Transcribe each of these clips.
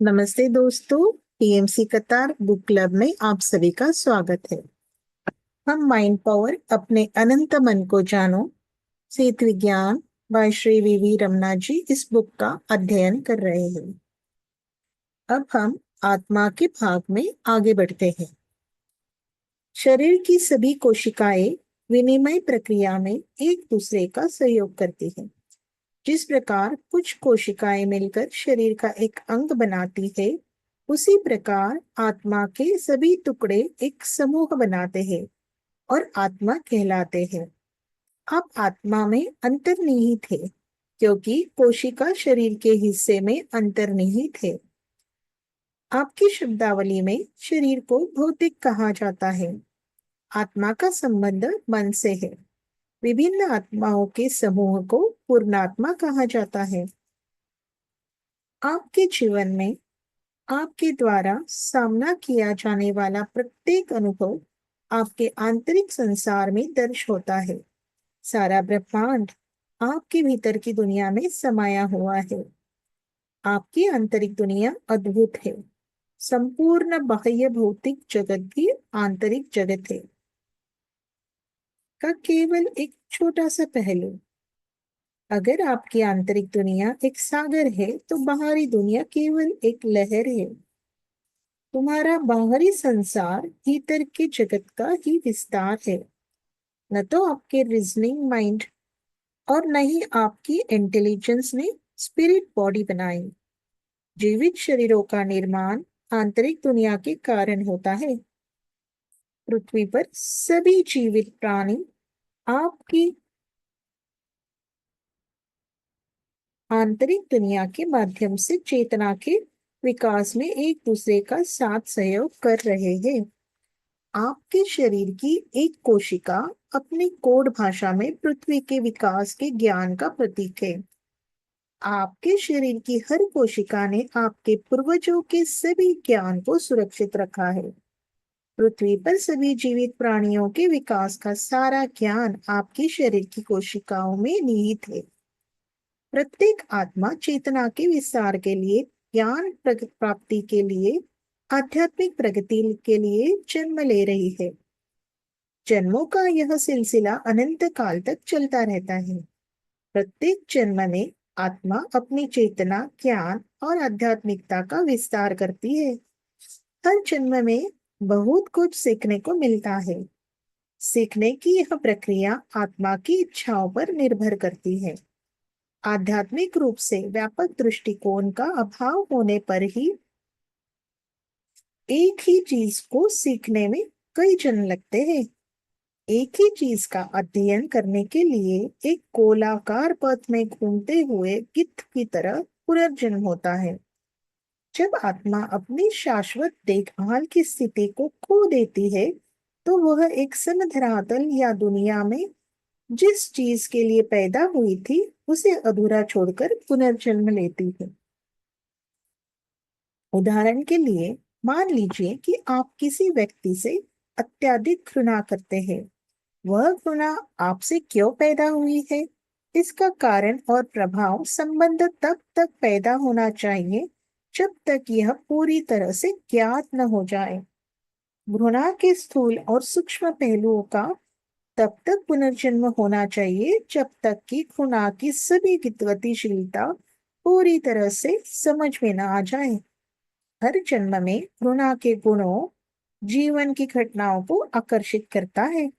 नमस्ते दोस्तों। टीएमसी कतार बुक क्लब में आप सभी का स्वागत है। हम माइंड पावर अपने अनंत मन को जानो सेत विज्ञान बाय श्री वीवी रमना जी इस बुक का अध्ययन कर रहे हैं। अब हम आत्मा के भाग में आगे बढ़ते हैं। शरीर की सभी कोशिकाएं विनिमय प्रक्रिया में एक दूसरे का सहयोग करती हैं। जिस प्रकार कुछ कोशिकाएं मिलकर शरीर का एक अंग बनाती है, उसी प्रकार आत्मा के सभी टुकड़े एक समूह बनाते हैं और आत्मा कहलाते हैं। आप आत्मा में अंतर्निहित है, क्योंकि कोशिका शरीर के हिस्से में अंतर्निहित है। आपकी शब्दावली में शरीर को भौतिक कहा जाता है। आत्मा का संबंध मन से है। विभिन्न आत्माओं के समूह को पूर्णात्मा कहा जाता है। आपके जीवन में आपके द्वारा सामना किया जाने वाला प्रत्येक अनुभव आपके आंतरिक संसार में दर्ज होता है। सारा ब्रह्मांड आपके भीतर की दुनिया में समाया हुआ है। आपकी आंतरिक दुनिया अद्भुत है। संपूर्ण बाह्य भौतिक जगत भी आंतरिक जगत है का केवल एक छोटा सा पहलू। अगर आपकी आंतरिक दुनिया एक सागर है, तो बाहरी दुनिया केवल एक लहर है। तुम्हारा बाहरी संसार भीतर के जगत का ही विस्तार है, न तो आपके रीजनिंग माइंड और न ही आपकी इंटेलिजेंस ने स्पिरिट बॉडी बनाई। जीवित शरीरों का निर्माण आंतरिक दुनिया के कारण होता है। पृथ्वी पर सभी जीवित प्राणी आपकी आंतरिक दुनिया के माध्यम से चेतना के विकास में एक दूसरे का साथ सहयोग कर रहे हैं। आपके शरीर की एक कोशिका अपनी कोड भाषा में पृथ्वी के विकास के ज्ञान का प्रतीक है। आपके शरीर की हर कोशिका ने आपके पूर्वजों के सभी ज्ञान को सुरक्षित रखा है। पृथ्वी पर सभी जीवित प्राणियों के विकास का सारा ज्ञान आपके शरीर की कोशिकाओं में निहित है। प्रत्येक आत्मा चेतना के विस्तार के लिए, ज्ञान प्राप्ति के लिए, आध्यात्मिक प्रगति के लिए जन्म ले रही है। जन्मों का यह सिलसिला अनंत काल तक चलता रहता है। प्रत्येक जन्म में आत्मा अपनी चेतना, ज्ञान और आध्यात्मिकता का विस्तार करती है। हर जन्म में बहुत कुछ सीखने को मिलता है। सीखने की यह प्रक्रिया आत्मा की इच्छाओं पर निर्भर करती है। आध्यात्मिक रूप से व्यापक दृष्टिकोण का अभाव होने पर ही एक ही चीज को सीखने में कई जन्म लगते हैं। एक ही चीज का अध्ययन करने के लिए एक गोलाकार पथ में घूमते हुए गिद्ध की तरह पुनर्जन्म होता है। जब आत्मा अपनी शाश्वत देखभाल की स्थिति को खो देती है, तो वह एक समधरातल या दुनिया में जिस चीज के लिए पैदा हुई थी उसे अधूरा छोड़कर पुनर्जन्म लेती है। उदाहरण के लिए मान लीजिए कि आप किसी व्यक्ति से अत्यधिक घृणा करते हैं। वह घृणा आपसे क्यों पैदा हुई है, इसका कारण और प्रभाव संबंध तब तक पैदा होना चाहिए जब तक यह पूरी तरह से ज्ञात न हो जाए। घृणा के स्थूल और सूक्ष्म पहलुओं का तब तक पुनर्जन्म होना चाहिए जब तक कि घृणा की सभी गतिशीलता पूरी तरह से समझ में न आ जाए। हर जन्म में घृणा के गुणों जीवन की घटनाओं को आकर्षित करता है।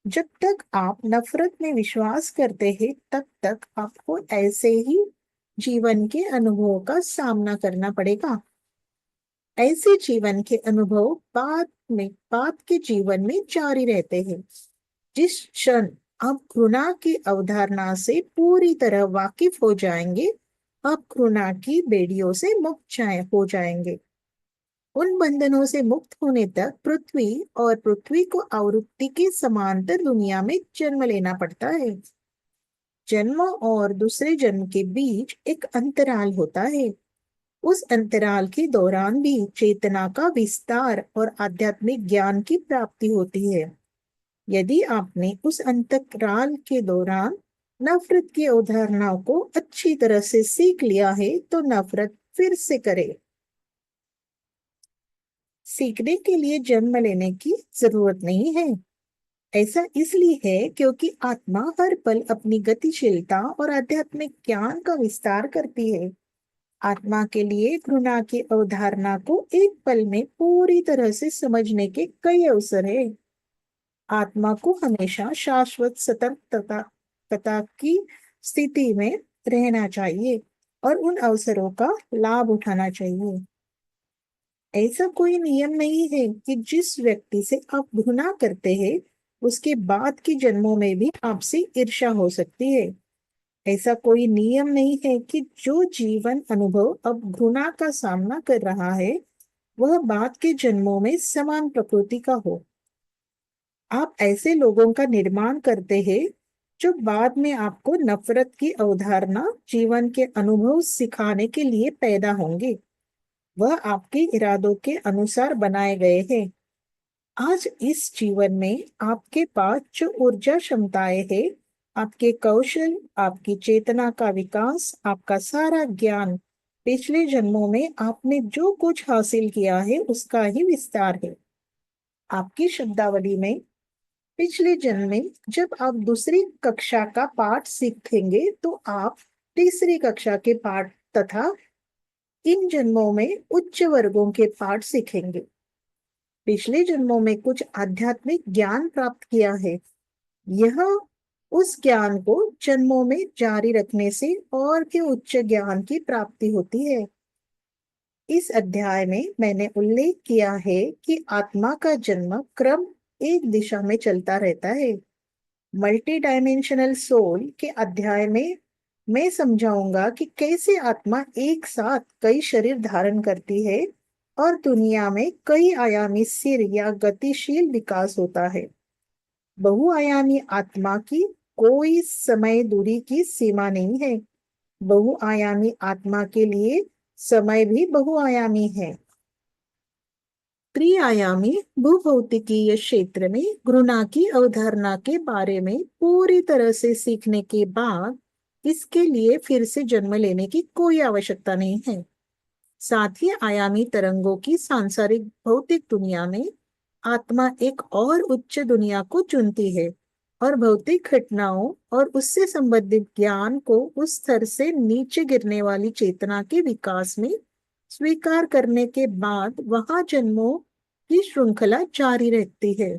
जब तक आप नफरत में विश्वास करते हैं, तब तक आपको ऐसे ही जीवन के अनुभवों का सामना करना पड़ेगा। ऐसे जीवन के अनुभव बाद के जीवन में जारी रहते हैं। जिस क्षण आप घृणा की अवधारणा से पूरी तरह वाकिफ हो जाएंगे, आप घृणा की बेड़ियों से मुक्त हो जाएंगे। उन बंधनों से मुक्त होने तक पृथ्वी और पृथ्वी को आवृत्ति के समांतर दुनिया में जन्म लेना पड़ता है। जन्म और दूसरे जन्म के बीच एक अंतराल होता है। उस अंतराल के दौरान भी चेतना का विस्तार और आध्यात्मिक ज्ञान की प्राप्ति होती है। यदि आपने उस अंतराल के दौरान नफरत की अवधारणाओं को अच्छी तरह से सीख लिया है, तो नफरत फिर से करें। सीखने के लिए जन्म लेने की जरूरत नहीं है। ऐसा इसलिए है क्योंकि आत्मा हर पल अपनी गतिशीलता और आध्यात्मिक ज्ञान का विस्तार करती है। आत्मा के लिए घृणा की अवधारणा को एक पल में पूरी तरह से समझने के कई अवसर है। आत्मा को हमेशा शाश्वत सतर्कता की स्थिति में रहना चाहिए और उन अवसरों का लाभ उठाना चाहिए। ऐसा कोई नियम नहीं है कि जिस व्यक्ति से आप घृणा करते हैं उसके बाद के जन्मों में भी आपसे ईर्ष्या हो सकती है। ऐसा कोई नियम नहीं है कि जो जीवन अनुभव अब घृणा का सामना कर रहा है वह बाद के जन्मों में समान प्रकृति का हो। आप ऐसे लोगों का निर्माण करते हैं जो बाद में आपको नफरत की अवधारणा जीवन के अनुभव सिखाने के लिए पैदा होंगे। वह आपके इरादों के अनुसार बनाए गए हैं। आज इस जीवन में आपके पास जो ऊर्जा क्षमताएं हैं, आपके कौशल, आपकी चेतना का विकास, आपका सारा ज्ञान पिछले जन्मों में आपने जो कुछ हासिल किया है उसका ही विस्तार है। आपकी शब्दावली में पिछले जन्म में जब आप दूसरी कक्षा का पाठ सीखेंगे तो आप तीसरी कक्षा के पाठ तथा इन जन्मों में उच्च वर्गों के पाठ सीखेंगे। पिछले जन्मों में कुछ आध्यात्मिक ज्ञान प्राप्त किया है। यह उस ज्ञान को जन्मों में जारी रखने से और के उच्च ज्ञान की प्राप्ति होती है। इस अध्याय में मैंने उल्लेख किया है कि आत्मा का जन्म क्रम एक दिशा में चलता रहता है। मल्टी डायमेंशनल सोल के अध्याय में मैं समझाऊंगा कि कैसे आत्मा एक साथ कई शरीर धारण करती है और दुनिया में कई आयामी सिर या गतिशील विकास होता है। बहुआयामी आत्मा की कोई समय दूरी की सीमा नहीं है। बहुआयामी आत्मा के लिए समय भी बहुआयामी है। त्रिआयामी भूभौतिकीय क्षेत्र में घृणा की अवधारणा के बारे में पूरी तरह से सीखने के बाद इसके लिए फिर से जन्म लेने की कोई आवश्यकता नहीं है। साथ ही आयामी तरंगों की सांसारिक भौतिक दुनिया में आत्मा एक और उच्च दुनिया को चुनती है और भौतिक घटनाओं और उससे संबंधित ज्ञान को उस स्तर से नीचे गिरने वाली चेतना के विकास में स्वीकार करने के बाद वहां जन्मों की श्रृंखला जारी रहती है।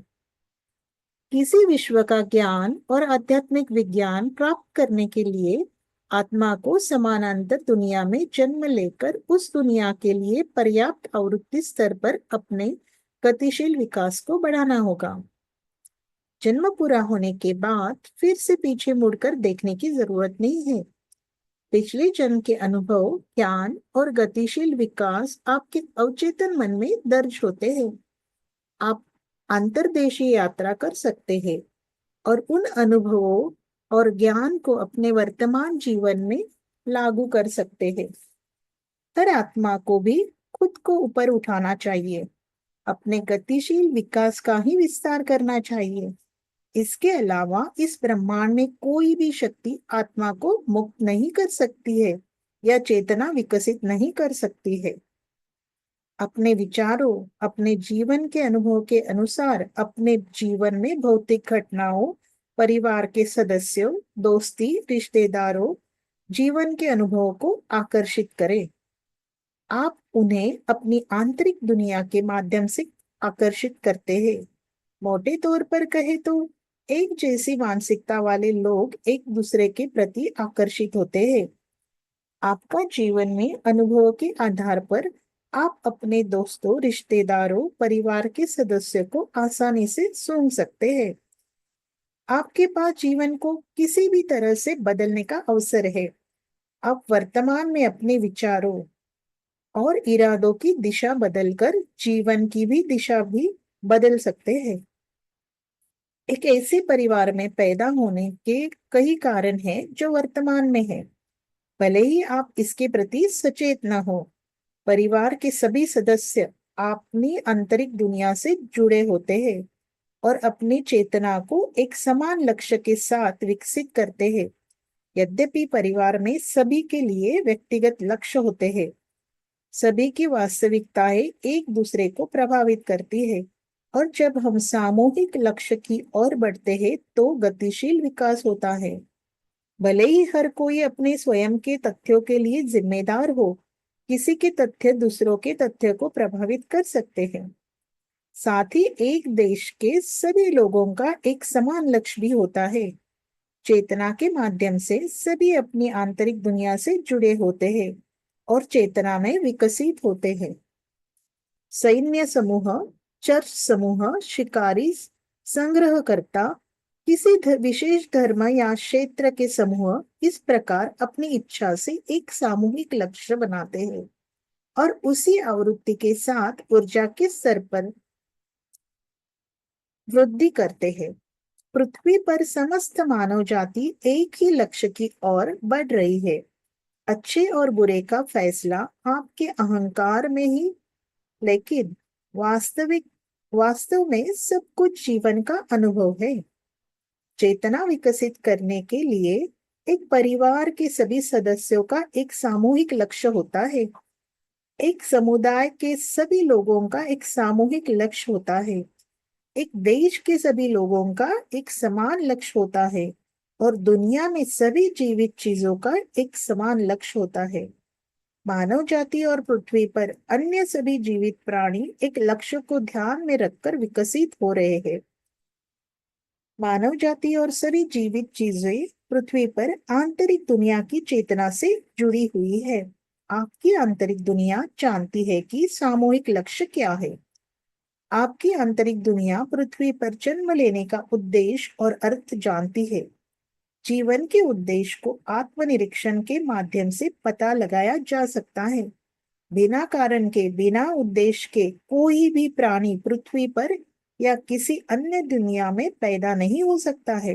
किसी विश्व का ज्ञान और आध्यात्मिक विज्ञान प्राप्त करने के लिए आत्मा को समानांतर दुनिया में जन्म लेकर उस दुनिया के लिए पर्याप्त आवृत्ति स्तर पर अपने गतिशील विकास को बढ़ाना होगा। जन्म पूरा होने के बाद फिर से पीछे मुड़कर देखने की जरूरत नहीं है। पिछले जन्म के अनुभव, ज्ञान और गतिशील विकास आपके अवचेतन मन में दर्ज होते हैं। आप अंतर्देशीय यात्रा कर सकते हैं और उन अनुभवों और ज्ञान को अपने वर्तमान जीवन में लागू कर सकते हैं। हर आत्मा को भी खुद को ऊपर उठाना चाहिए, अपने गतिशील विकास का ही विस्तार करना चाहिए। इसके अलावा इस ब्रह्मांड में कोई भी शक्ति आत्मा को मुक्त नहीं कर सकती है या चेतना विकसित नहीं कर सकती है। अपने विचारों, अपने जीवन के अनुभव के अनुसार अपने जीवन में भौतिक घटनाओं, परिवार के सदस्यों, दोस्ती, रिश्तेदारों, जीवन के अनुभवों को आकर्षित करें। आप उन्हें अपनी आंतरिक दुनिया के माध्यम से आकर्षित करते हैं। मोटे तौर पर कहे तो एक जैसी मानसिकता वाले लोग एक दूसरे के प्रति आकर्षित होते हैं। आपका जीवन में अनुभवों के आधार पर आप अपने दोस्तों, रिश्तेदारों, परिवार के सदस्यों को आसानी से सूंघ सकते हैं। आपके पास जीवन को किसी भी तरह से बदलने का अवसर है। आप वर्तमान में अपने विचारों और इरादों की दिशा बदलकर जीवन की भी दिशा भी बदल सकते हैं। एक ऐसे परिवार में पैदा होने के कई कारण हैं जो वर्तमान में है, भले ही आप इसके प्रति सचेत न हो। परिवार के सभी सदस्य अपनी आंतरिक दुनिया से जुड़े होते हैं और अपनी चेतना को एक समान लक्ष्य के साथ विकसित करते हैं। यद्यपि परिवार में सभी के लिए व्यक्तिगत लक्ष्य होते हैं, सभी की वास्तविकताएं एक दूसरे को प्रभावित करती है, और जब हम सामूहिक लक्ष्य की ओर बढ़ते हैं तो गतिशील विकास होता है। भले ही हर कोई अपने स्वयं के तथ्यों के लिए जिम्मेदार हो, किसी के तथ्य दूसरों के तथ्य को प्रभावित कर सकते हैं। साथ ही एक देश के सभी लोगों का एक समान लक्ष्य भी होता है। चेतना के माध्यम से सभी अपनी आंतरिक दुनिया से जुड़े होते हैं और चेतना में विकसित होते हैं। सैन्य समूह, चर्च समूह, शिकारी, संग्रहकर्ता, किसी विशेष धर्म या क्षेत्र के समूह इस प्रकार अपनी इच्छा से एक सामूहिक लक्ष्य बनाते हैं और उसी आवृत्ति के साथ ऊर्जा के स्तर पर वृद्धि करते हैं। पृथ्वी पर समस्त मानव जाति एक ही लक्ष्य की ओर बढ़ रही है। अच्छे और बुरे का फैसला आपके अहंकार में ही, लेकिन वास्तविक वास्तव में सब कुछ जीवन का अनुभव है। चेतना विकसित करने के लिए एक परिवार के सभी सदस्यों का एक सामूहिक लक्ष्य होता है। एक समुदाय के सभी लोगों का एक सामूहिक लक्ष्य होता है। एक देश के सभी लोगों का एक समान लक्ष्य होता है और दुनिया में सभी जीवित चीजों का एक समान लक्ष्य होता है। मानव जाति और पृथ्वी पर अन्य सभी जीवित प्राणी एक लक्ष्य को ध्यान में रखकर विकसित हो रहे हैं। मानव जाति और सभी जीवित चीजें पृथ्वी पर आंतरिक दुनिया की चेतना से जुड़ी हुई है। आपकी आंतरिक दुनिया जानती है कि सामूहिक लक्ष्य क्या है। आपकी आंतरिक दुनिया पृथ्वी पर जन्म लेने का उद्देश्य और अर्थ जानती है। जीवन के उद्देश्य को आत्मनिरीक्षण के माध्यम से पता लगाया जा सकता है। बिना कारण के, बिना उद्देश्य के कोई भी प्राणी पृथ्वी पर या किसी अन्य दुनिया में पैदा नहीं हो सकता है।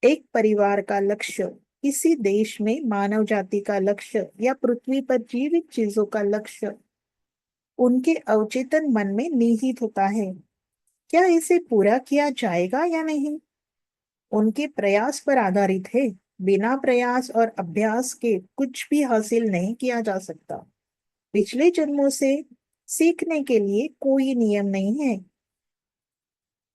एक परिवार का लक्ष्य, किसी देश में मानव जाति का लक्ष्य या पृथ्वी पर जीवित चीजों का लक्ष्य उनके अवचेतन मन में निहित होता है। क्या इसे पूरा किया जाएगा या नहीं, उनके प्रयास पर आधारित है। बिना प्रयास और अभ्यास के कुछ भी हासिल नहीं किया जा सकता। पिछले जन्मों से सीखने के लिए कोई नियम नहीं है।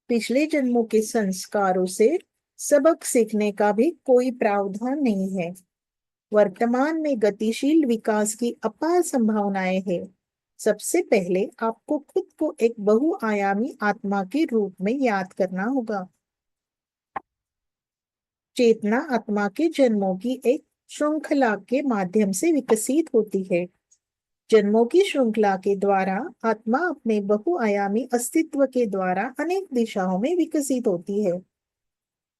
पिछले जन्मों के संस्कारों से सबक सीखने का भी कोई प्रावधान नहीं है। वर्तमान में गतिशील विकास की अपार संभावनाएं हैं। सबसे पहले आपको खुद को एक बहुआयामी आत्मा के रूप में याद करना होगा। चेतना आत्मा के जन्मों की एक श्रृंखला के माध्यम से विकसित होती है। जन्मों की श्रृंखला के द्वारा आत्मा अपने बहुआयामी अस्तित्व के द्वारा अनेक दिशाओं में विकसित होती है।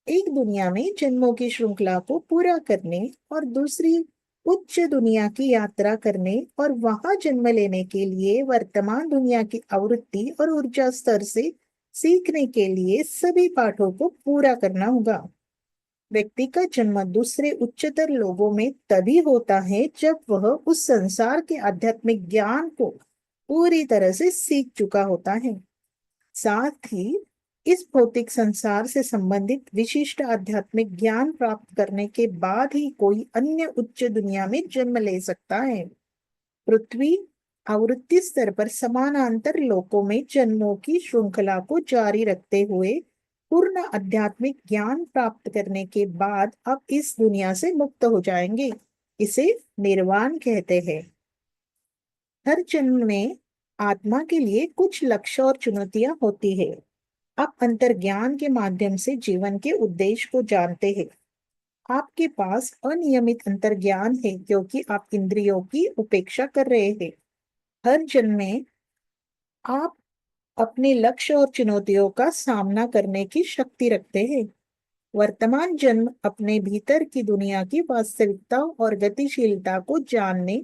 एक दुनिया में जन्मों की श्रृंखला को पूरा करने और दूसरी उच्च दुनिया की यात्रा करने और वहां जन्म लेने के लिए वर्तमान दुनिया की आवृत्ति और ऊर्जा स्तर से सीखने के लिए सभी पाठों को पूरा करना होगा। व्यक्ति का जन्म दूसरे उच्चतर लोगों में तभी होता है जब वह उस संसार के आध्यात्मिक ज्ञान को पूरी तरह से सीख चुका होता है। साथ ही इस भौतिक संसार से संबंधित विशिष्ट आध्यात्मिक ज्ञान प्राप्त करने के बाद ही कोई अन्य उच्च दुनिया में जन्म ले सकता है। पृथ्वी आवृत्ति स्तर पर समानांतर लोकों में जन्मों की श्रृंखला को जारी रखते हुए पूर्ण आध्यात्मिक ज्ञान प्राप्त करने के बाद आप इस दुनिया से मुक्त हो जाएंगे। इसे निर्वाण कहते हैं। हर जन्म में आत्मा के लिए कुछ लक्ष्य और चुनौतियां होती है। आप अंतर्ज्ञान के माध्यम से जीवन के उद्देश्य को जानते हैं। आपके पास अनियमित अंतर्ज्ञान है क्योंकि आप इंद्रियों की उपेक्षा कर रहे हैं। हर जन्म में आप अपने लक्ष्य और चुनौतियों का सामना करने की शक्ति रखते हैं। वर्तमान जन्म अपने भीतर की दुनिया की वास्तविकता और गतिशीलता को जानने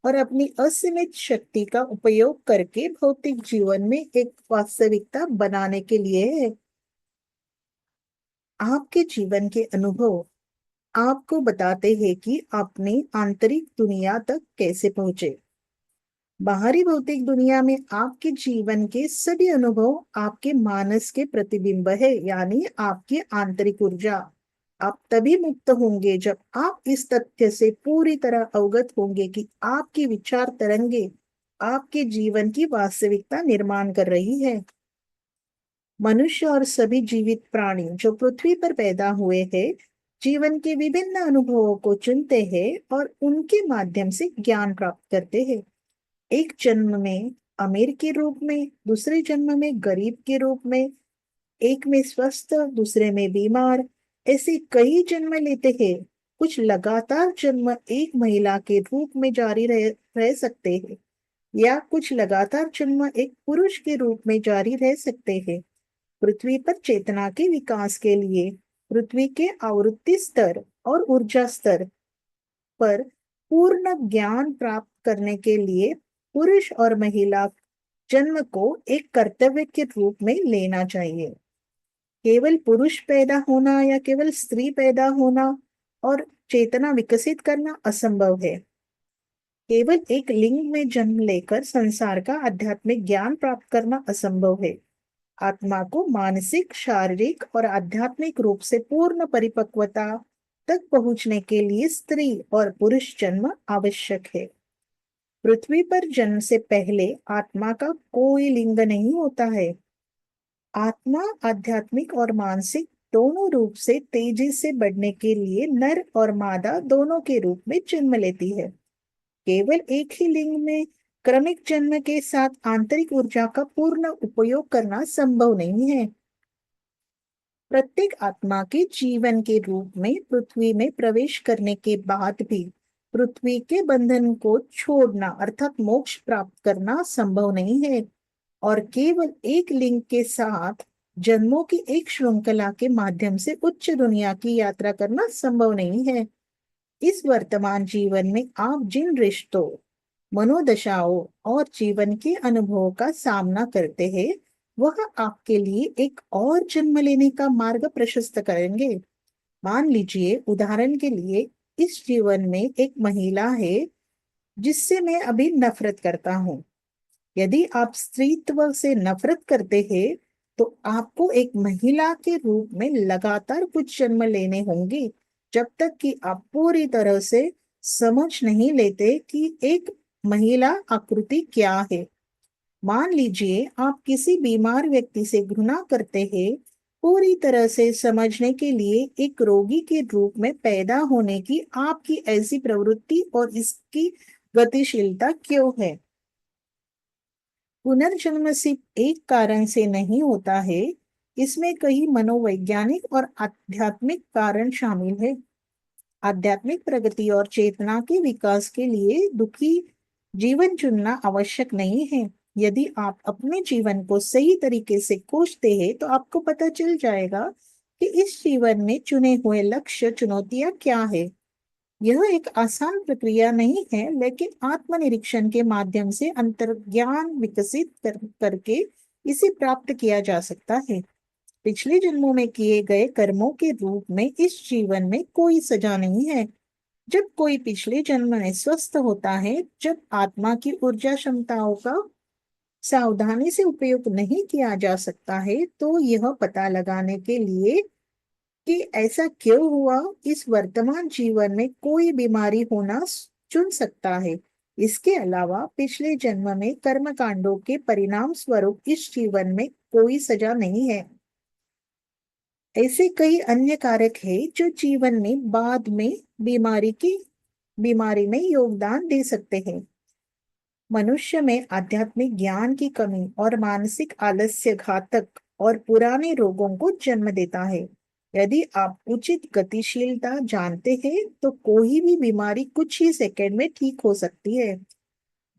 और अपनी असीमित शक्ति का उपयोग करके भौतिक जीवन में एक वास्तविकता बनाने के लिए है। आपके जीवन के अनुभव आपको बताते हैं कि आपने आंतरिक दुनिया तक कैसे पहुंचे। बाहरी भौतिक दुनिया में आपके जीवन के सभी अनुभव आपके मानस के प्रतिबिंब है, यानी आपकी आंतरिक ऊर्जा। आप तभी मुक्त होंगे जब आप इस तथ्य से पूरी तरह अवगत होंगे कि आपकी विचार तरंगे आपके जीवन की वास्तविकता निर्माण कर रही है। मनुष्य और सभी जीवित प्राणी जो पृथ्वी पर पैदा हुए हैं, जीवन के विभिन्न अनुभवों को चुनते हैं और उनके माध्यम से ज्ञान प्राप्त करते हैं। एक जन्म में अमीर के रूप में, दूसरे जन्म में गरीब के रूप में, एक में स्वस्थ, दूसरे में बीमार, ऐसे कई जन्म लेते हैं। कुछ लगातार जन्म एक महिला के रूप में जारी रह सकते हैं, या कुछ लगातार जन्म एक पुरुष के रूप में जारी रह सकते हैं। पृथ्वी पर चेतना के विकास के लिए पृथ्वी के आवृत्ति स्तर और ऊर्जा स्तर पर पूर्ण ज्ञान प्राप्त करने के लिए पुरुष और महिला जन्म को एक कर्तव्य के रूप में लेना चाहिए। केवल पुरुष पैदा होना या केवल स्त्री पैदा होना और चेतना विकसित करना असंभव है। केवल एक लिंग में जन्म लेकर संसार का आध्यात्मिक ज्ञान प्राप्त करना असंभव है। आत्मा को मानसिक, शारीरिक और आध्यात्मिक रूप से पूर्ण परिपक्वता तक पहुंचने के लिए स्त्री और पुरुष जन्म आवश्यक है। पृथ्वी पर जन्म से पहले आत्मा का कोई लिंग नहीं होता है। आत्मा आध्यात्मिक और मानसिक दोनों रूप से तेजी से बढ़ने के लिए नर और मादा दोनों के रूप में जन्म लेती है। केवल एक ही लिंग में क्रमिक जन्म के साथ आंतरिक ऊर्जा का पूर्ण उपयोग करना संभव नहीं है। प्रत्येक आत्मा के जीवन के रूप में पृथ्वी में प्रवेश करने के बाद भी पृथ्वी के बंधन को छोड़ना अर्थात मोक्ष प्राप्त करना संभव नहीं है, और केवल एक लिंग के साथ जन्मों की एक श्रृंखला के माध्यम से उच्च दुनिया की यात्रा करना संभव नहीं है। इस वर्तमान जीवन में आप जिन रिश्तों, मनोदशाओं और जीवन के अनुभवों का सामना करते हैं, वह आपके लिए एक और जन्म लेने का मार्ग प्रशस्त करेंगे। मान लीजिए, उदाहरण के लिए, इस जीवन में एक महिला है जिससे मैं अभी नफरत करता हूँ। यदि आप स्त्रीत्व से नफरत करते हैं, तो आपको एक महिला के रूप में लगातार कुछ जन्म लेने होंगे, जब तक कि आप पूरी तरह से समझ नहीं लेते कि एक महिला आकृति क्या है। मान लीजिए, आप किसी बीमार व्यक्ति से घृणा करते हैं। पूरी तरह से समझने के लिए एक रोगी के रूप में पैदा होने की आपकी ऐसी प्रवृत्ति और इसकी गतिशीलता क्यों है? पुनर्जन्म सिर्फ एक कारण से नहीं होता है, इसमें कई मनोवैज्ञानिक और आध्यात्मिक कारण शामिल है। आध्यात्मिक प्रगति और चेतना के विकास के लिए दुखी जीवन चुनना आवश्यक नहीं है। यदि आप अपने जीवन को सही तरीके से कोसते हैं, तो आपको पता चल जाएगा कि इस जीवन में चुने हुए लक्ष्य, चुनौतियां क्या है। यह एक आसान प्रक्रिया नहीं है, लेकिन आत्मनिरीक्षण के माध्यम से अंतर्ज्ञान विकसित करके इसे प्राप्त किया जा सकता है। पिछले जन्मों में किए गए कर्मों के रूप में इस जीवन में कोई सजा नहीं है। जब कोई पिछले जन्म में स्वस्थ होता है, जब आत्मा की ऊर्जा क्षमताओं का सावधानी से उपयोग नहीं किया जा सकता है, तो यह पता लगाने के लिए कि ऐसा क्यों हुआ, इस वर्तमान जीवन में कोई बीमारी होना चुन सकता है। इसके अलावा पिछले जन्म में कर्म कांडों के परिणाम स्वरूप इस जीवन में कोई सजा नहीं है। ऐसे कई अन्य कारक हैं जो जीवन में बाद में बीमारी में योगदान दे सकते हैं। मनुष्य में आध्यात्मिक ज्ञान की कमी और मानसिक आलस्य घातक और पुराने रोगों को जन्म देता है। यदि आप उचित गतिशीलता जानते हैं, तो कोई भी बीमारी कुछ ही सेकंड में ठीक हो सकती है।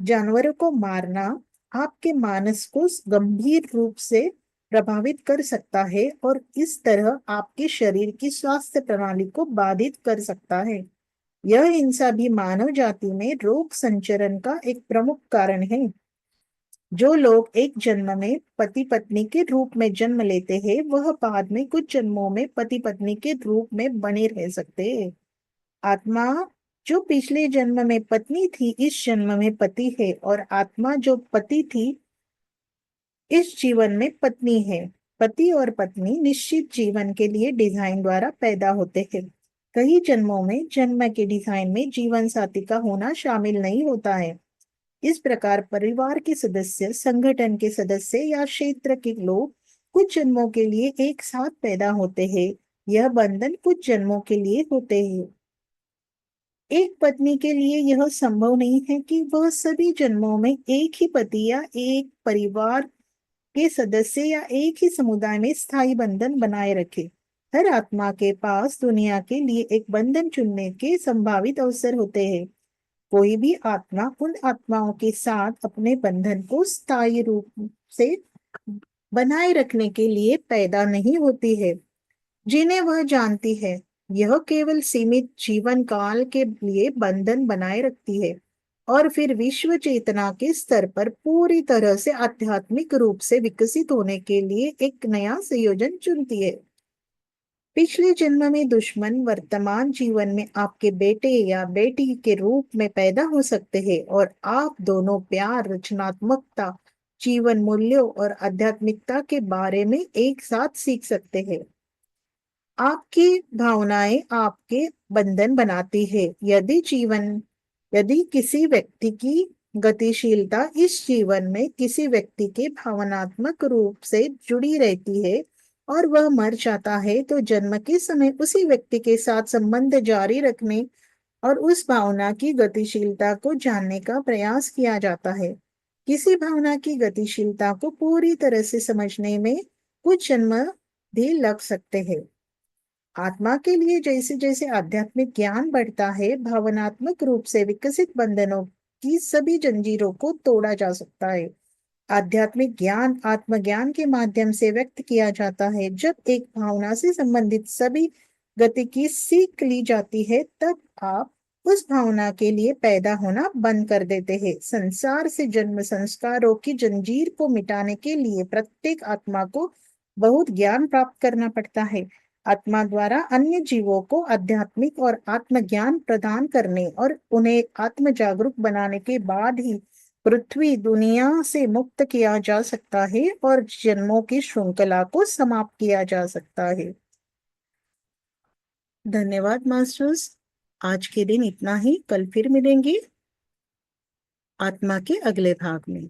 जानवरों को मारना आपके मानस को गंभीर रूप से प्रभावित कर सकता है और इस तरह आपके शरीर की स्वास्थ्य प्रणाली को बाधित कर सकता है। यह हिंसा भी मानव जाति में रोग संचरण का एक प्रमुख कारण है। जो लोग एक जन्म में पति पत्नी के रूप में जन्म लेते हैं, वह बाद में कुछ जन्मों में पति पत्नी के रूप में बने रह सकते हैं। आत्मा जो पिछले जन्म में पत्नी थी, इस जन्म में पति है, और आत्मा जो पति थी, इस जीवन में पत्नी है। पति और पत्नी निश्चित जीवन के लिए डिजाइन द्वारा पैदा होते हैं। कई जन्मों में जन्म के डिजाइन में जीवन साथी का होना शामिल नहीं होता है। इस प्रकार परिवार के सदस्य, संगठन के सदस्य या क्षेत्र के लोग कुछ जन्मों के लिए एक साथ पैदा होते हैं। यह बंधन कुछ जन्मों के लिए होते हैं। एक पत्नी के लिए यह संभव नहीं है कि वह सभी जन्मों में एक ही पति या एक परिवार के सदस्य या एक ही समुदाय में स्थायी बंधन बनाए रखे। हर आत्मा के पास दुनिया के लिए एक बंधन चुनने के संभावित अवसर होते हैं। कोई भी आत्मा उन आत्माओं के साथ अपने बंधन को स्थायी रूप से बनाए रखने के लिए पैदा नहीं होती है, जिन्हें वह जानती है। यह केवल सीमित जीवन काल के लिए बंधन बनाए रखती है और फिर विश्व चेतना के स्तर पर पूरी तरह से आध्यात्मिक रूप से विकसित होने के लिए एक नया संयोजन चुनती है। पिछले जन्म में दुश्मन वर्तमान जीवन में आपके बेटे या बेटी के रूप में पैदा हो सकते हैं और आप दोनों प्यार, रचनात्मकता, जीवन मूल्यों और आध्यात्मिकता के बारे में एक साथ सीख सकते हैं। आपकी भावनाएं आपके बंधन बनाती है। यदि किसी व्यक्ति की गतिशीलता इस जीवन में किसी व्यक्ति के भावनात्मक रूप से जुड़ी रहती है और वह मर जाता है, तो जन्म के समय उसी व्यक्ति के साथ संबंध जारी रखने और उस भावना की गतिशीलता को जानने का प्रयास किया जाता है। किसी भावना की गतिशीलता को पूरी तरह से समझने में कुछ जन्म भी लग सकते हैं। आत्मा के लिए जैसे जैसे आध्यात्मिक ज्ञान बढ़ता है, भावनात्मक रूप से विकसित बंधनों की सभी जंजीरों को तोड़ा जा सकता है। आध्यात्मिक ज्ञान आत्मज्ञान के माध्यम से व्यक्त किया जाता है। जब एक भावना से संबंधित सभी गति की सीख ली जाती है, तब आप उस भावना के लिए पैदा होना बंद कर देते हैं। संसार से जन्म संस्कारों की जंजीर को मिटाने के लिए प्रत्येक आत्मा को बहुत ज्ञान प्राप्त करना पड़ता है। आत्मा द्वारा अन्य जीवों को आध्यात्मिक और आत्मज्ञान प्रदान करने और उन्हें आत्म जागरूक बनाने के बाद ही पृथ्वी दुनिया से मुक्त किया जा सकता है और जन्मों की श्रृंखला को समाप्त किया जा सकता है। धन्यवाद मास्टर्स। आज के दिन इतना ही। कल फिर मिलेंगे आत्मा के अगले भाग में।